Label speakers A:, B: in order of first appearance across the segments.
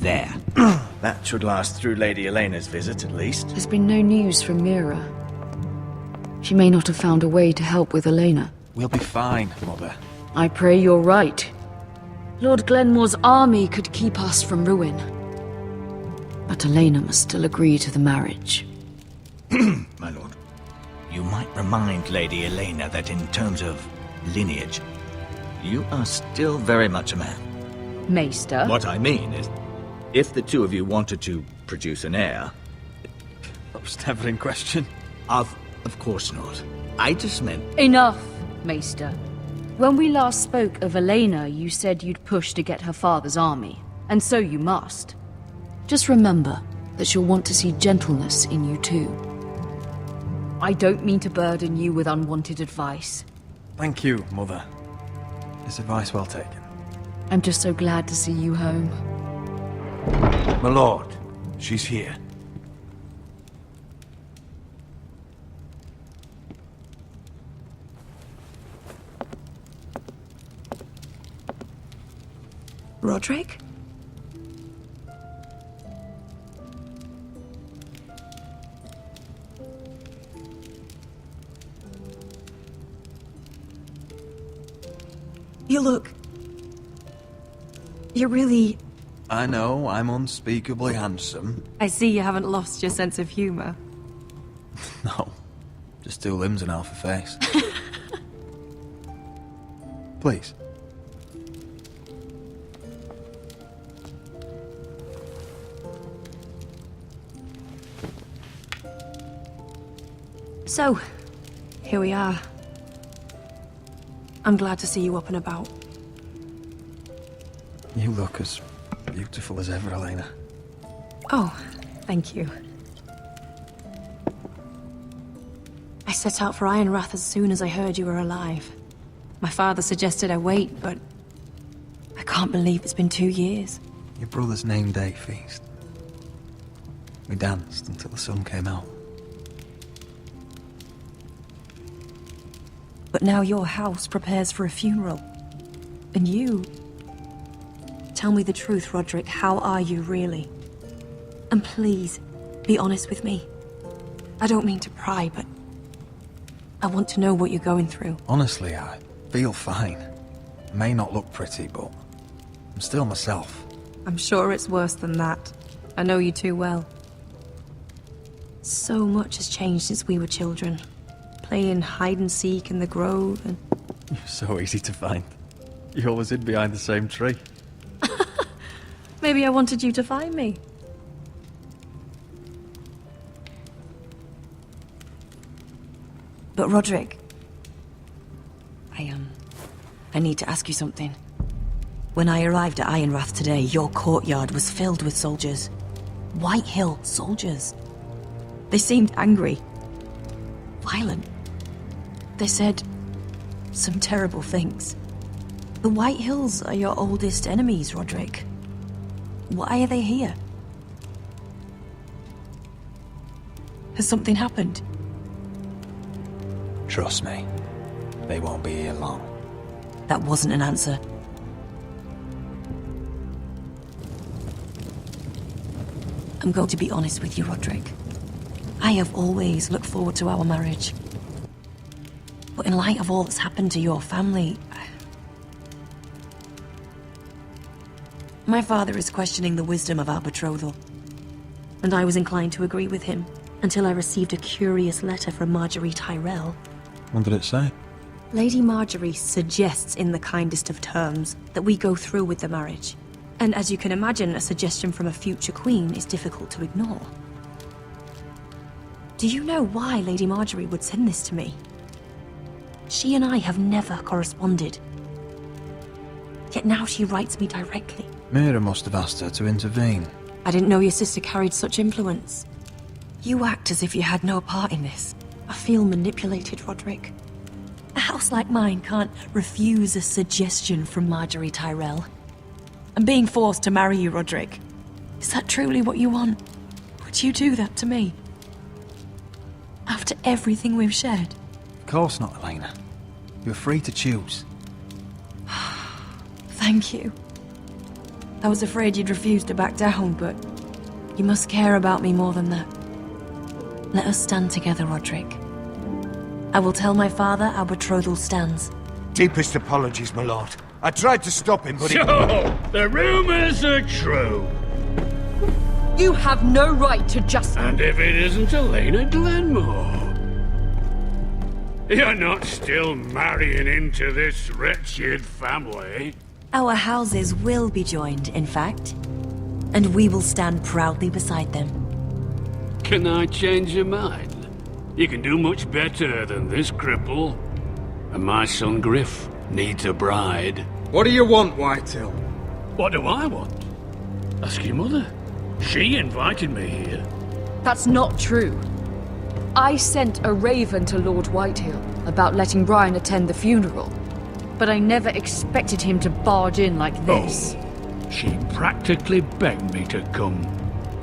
A: there.
B: That should last through Lady Elena's visit, at least.
C: There's been no news from Mira. She may not have found a way to help with Elena.
D: We'll be fine, Mother.
C: I pray you're right. Lord Glenmore's army could keep us from ruin. But Elena must still agree to the marriage.
A: My lord, you might remind Lady Elena that in terms of lineage, you are still very much a man.
C: Maester?
A: What I mean is, if the two of you wanted to produce an heir...
D: That was never in question.
A: Of course not. I just meant...
C: Enough, Maester. When we last spoke of Elena, you said you'd push to get her father's army. And so you must. Just remember that she'll want to see gentleness in you too. I don't mean to burden you with unwanted advice.
D: Thank you, Mother. It's advice well taken.
C: I'm just so glad to see you home.
D: My lord, she's here.
E: Roderick? You look... You're really...
D: I know, I'm unspeakably handsome.
E: I see you haven't lost your sense of humor.
D: No, just two limbs and half a face. Please.
E: So, here we are. I'm glad to see you up and about.
D: You look as beautiful as ever, Elena.
E: Oh, thank you. I set out for Ironrath as soon as I heard you were alive. My father suggested I wait, but I can't believe it's been 2 years.
D: Your brother's name day feast. We danced until the sun came out.
E: But now your house prepares for a funeral. And you... Tell me the truth, Roderick. How are you, really? And please, be honest with me. I don't mean to pry, but... I want to know what you're going through.
D: Honestly, I feel fine. May not look pretty, but I'm still myself.
E: I'm sure it's worse than that. I know you too well. So much has changed since we were children. Playing hide-and-seek in the grove and...
D: You're so easy to find. You always hid behind the same tree.
E: Maybe I wanted you to find me. But Roderick... I need to ask you something. When I arrived at Ironrath today, your courtyard was filled with soldiers. White Hill soldiers. They seemed angry. Violent. They said some terrible things. The White Hills are your oldest enemies, Roderick. Why are they here? Has something happened?
D: Trust me, they won't be here long.
E: That wasn't an answer. I'm going to be honest with you, Roderick. I have always looked forward to our marriage. But in light of all that's happened to your family... My father is questioning the wisdom of our betrothal. And I was inclined to agree with him, until I received a curious letter from Marjorie Tyrell.
D: What did it say?
E: Lady Marjorie suggests in the kindest of terms that we go through with the marriage. And as you can imagine, a suggestion from a future queen is difficult to ignore. Do you know why Lady Marjorie would send this to me? She and I have never corresponded. Yet now she writes me directly.
D: Mira must have asked her to intervene.
E: I didn't know your sister carried such influence. You act as if you had no part in this. I feel manipulated, Roderick. A house like mine can't refuse a suggestion from Marjorie Tyrell. I'm being forced to marry you, Roderick. Is that truly what you want? Would you do that to me? After everything we've shared?
D: Of course not, Elena. You're free to choose.
E: Thank you. I was afraid you'd refuse to back down, but you must care about me more than that. Let us stand together, Roderick. I will tell my father our betrothal stands.
F: Deepest apologies, my lord. I tried to stop him, but
G: So, the rumors are true.
C: You have no right to just...
G: And if it isn't Elena Glenmore? You're not still marrying into this wretched family?
E: Our houses will be joined, in fact. And we will stand proudly beside them.
G: Can I change your mind? You can do much better than this cripple. And my son Griff needs a bride.
H: What do you want, Whitehill?
G: What do I want? Ask your mother. She invited me here.
C: That's not true. I sent a raven to Lord Whitehill about letting Brian attend the funeral, but I never expected him to barge in like this.
G: Oh, she practically begged me to come.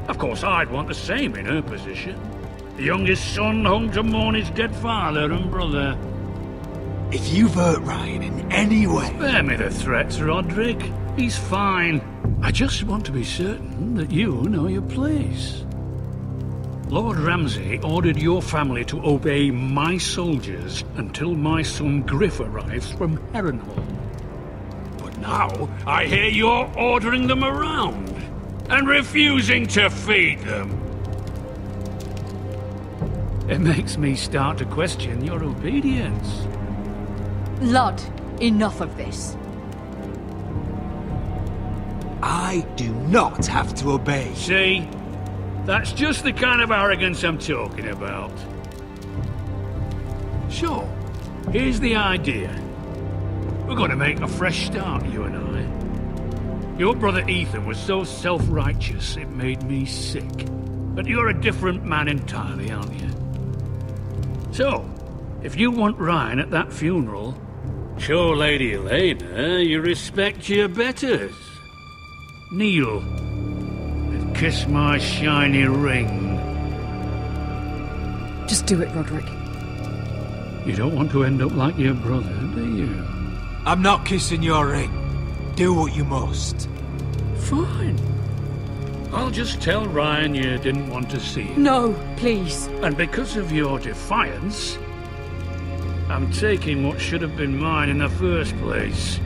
G: Of course, I'd want the same in her position. The youngest son home to mourn his dead father and brother.
F: if you've hurt Ryan in any way...
G: Spare me the threats, Roderick. He's fine. I just want to be certain that you know your place. Lord Ramsay ordered your family to obey my soldiers until my son Griff arrives from Harrenhal. But now I hear you're ordering them around and refusing to feed them. It makes me start to question your obedience.
C: Lud, enough of this.
F: I do not have to obey.
G: See? That's just the kind of arrogance I'm talking about. So, here's the idea. We're going to make a fresh start, you and I. Your brother Ethan was so self-righteous it made me sick. But you're a different man entirely, aren't you? So, if you want Ryan at that funeral, show Lady Elena you respect your betters. Kneel and kiss my shiny ring.
C: Just do it, Roderick.
G: You don't want to end up like your brother, do you?
F: I'm not kissing your ring. Do what you must.
G: Fine. I'll just tell Ryan you didn't want to see him.
C: No, please.
G: And because of your defiance, I'm taking what should have been mine in the first place.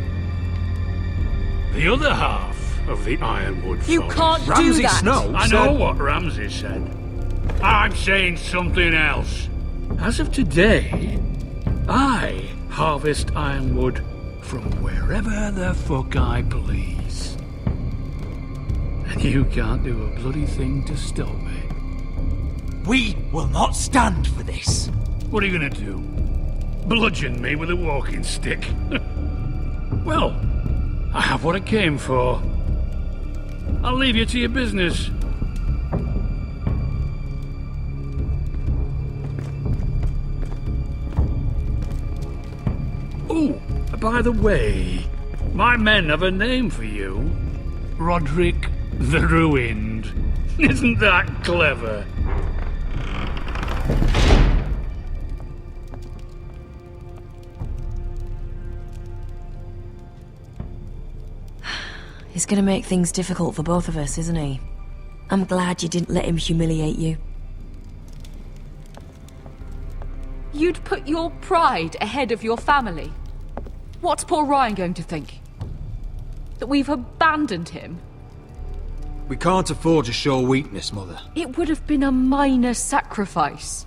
G: The other half of the Ironwood
C: You
G: Forest.
C: can't do
F: Ramsay
C: that.
F: Snow
G: I
F: said...
G: know what Ramsay said. I'm saying something else. As of today, I harvest ironwood from wherever the fuck I please. And you can't do a bloody thing to stop me.
F: We will not stand for this.
G: What are you gonna do? Bludgeon me with a walking stick? Well, I have what I came for. I'll leave you to your business. Oh, by the way, my men have a name for you. Roderick the Ruined. Isn't that clever?
E: He's gonna make things difficult for both of us, isn't he? I'm glad you didn't let him humiliate you.
C: You'd put your pride ahead of your family. What's poor Ryan going to think? That we've abandoned him?
D: We can't afford to show weakness, Mother.
C: It would have been a minor sacrifice.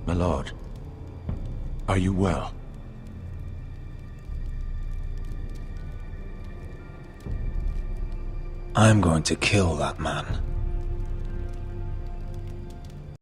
F: My lord, are you well?
D: I'm going to kill that man.